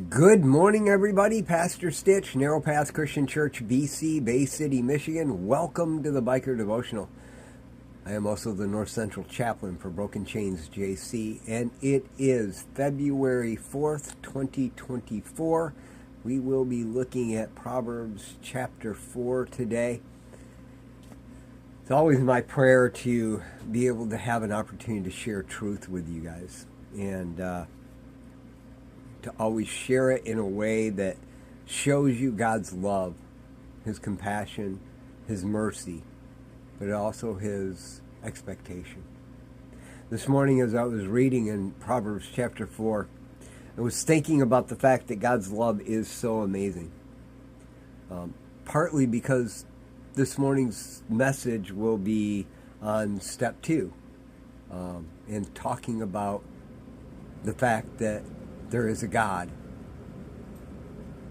Good morning, everybody. Pastor Stitch, Narrow Path Christian Church, BC, Bay City, Michigan. Welcome to the Biker Devotional. I am also the North Central Chaplain for Broken Chains JC, and it is February 4th, 2024. We will be looking at Proverbs chapter 4 today. It's always my prayer to be able to have an opportunity to share truth with you guys, and to always share it in a way that shows you God's love, His compassion, His mercy, but also His expectation. This morning as I was reading in Proverbs chapter 4, I was thinking about the fact that God's love is so amazing. Partly because this morning's message will be on step 2, and talking about the fact that there is a God.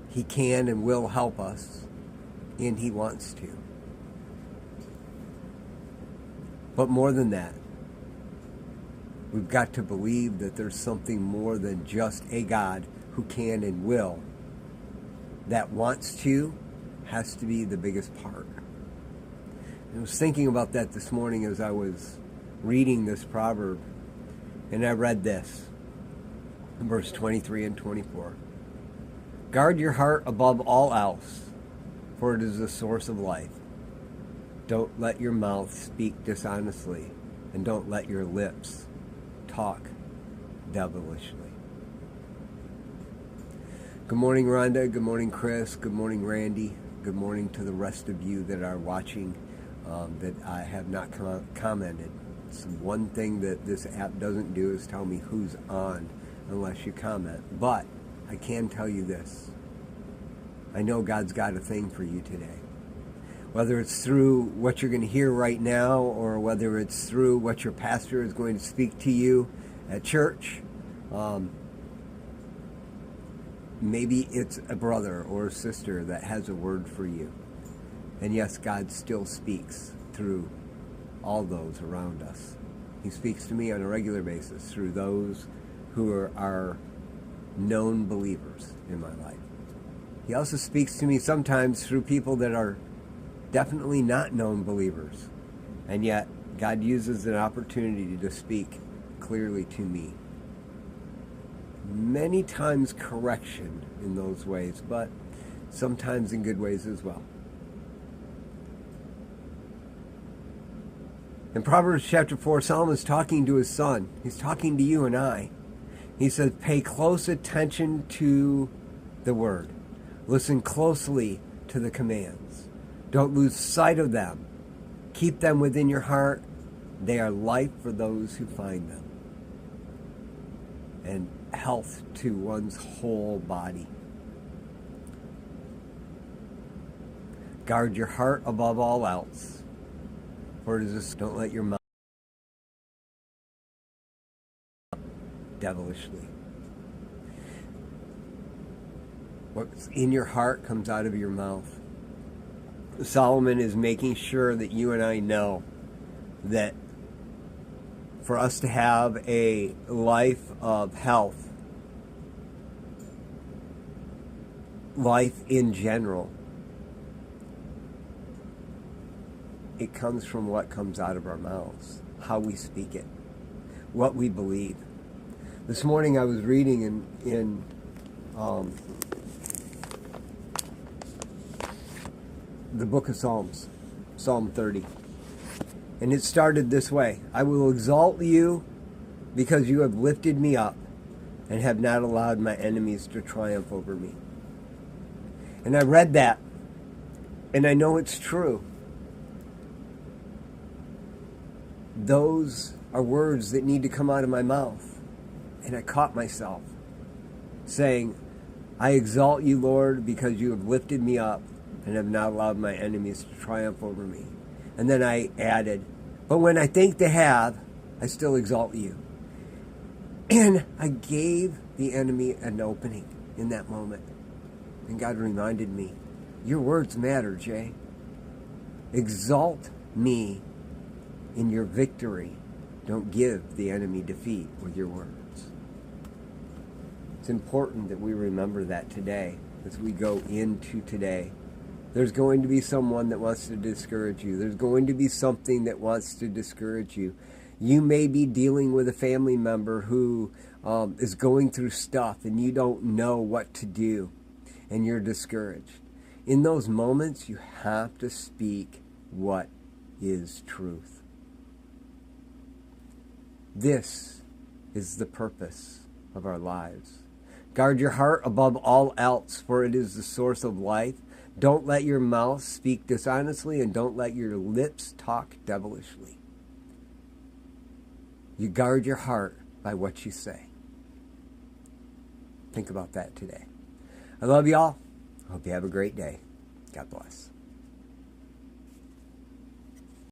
He can and will help us, and He wants to. But more than that, we've got to believe that there's something more than just a God who can and will. That wants to has to be the biggest part. I was thinking about that this morning as I was reading this proverb, and I read this. Verse 23 and 24. Guard your heart above all else, for it is the source of life. Don't let your mouth speak dishonestly, and don't let your lips talk devilishly. Good morning, Rhonda. Good morning, Chris. Good morning, Randy. Good morning to the rest of you that are watching that I have not commented. It's one thing that this app doesn't do is tell me who's on unless you comment. But I can tell you this. I know God's got a thing for you today. Whether it's through what you're going to hear right now, or whether it's through what your pastor is going to speak to you at church. Maybe it's a brother or a sister that has a word for you. And yes, God still speaks through all those around us. He speaks to me on a regular basis through those who are known believers in my life. He also speaks to me sometimes through people that are definitely not known believers. And yet, God uses an opportunity to speak clearly to me. Many times correction in those ways, but sometimes in good ways as well. In Proverbs chapter 4, Solomon's talking to his son. He's talking to you and I. He says, pay close attention to the word. Listen closely to the commands. Don't lose sight of them. Keep them within your heart. They are life for those who find them, and health to one's whole body. Guard your heart above all else, for it is this, don't let your mouth devilishly. What's in your heart comes out of your mouth. Solomon is making sure that you and I know that for us to have a life of health, life in general, it comes from what comes out of our mouths, how we speak it, what we believe. This morning I was reading in the book of Psalms, Psalm 30. And it started this way. I will exalt you because you have lifted me up and have not allowed my enemies to triumph over me. And I read that, and I know it's true. Those are words that need to come out of my mouth. And I caught myself saying, I exalt you, Lord, because you have lifted me up and have not allowed my enemies to triumph over me. And then I added, but when I think they have, I still exalt you. And I gave the enemy an opening in that moment. And God reminded me, your words matter, Jay. Exalt me in your victory. Don't give the enemy defeat with your words. It's important that we remember that today as we go into today. There's going to be someone that wants to discourage you. There's going to be something that wants to discourage you. You may be dealing with a family member who is going through stuff and you don't know what to do and you're discouraged. In those moments, you have to speak what is truth. This is the purpose of our lives. Guard your heart above all else, for it is the source of life. Don't let your mouth speak dishonestly, and don't let your lips talk devilishly. You guard your heart by what you say. Think about that today. I love you all. I hope you have a great day. God bless.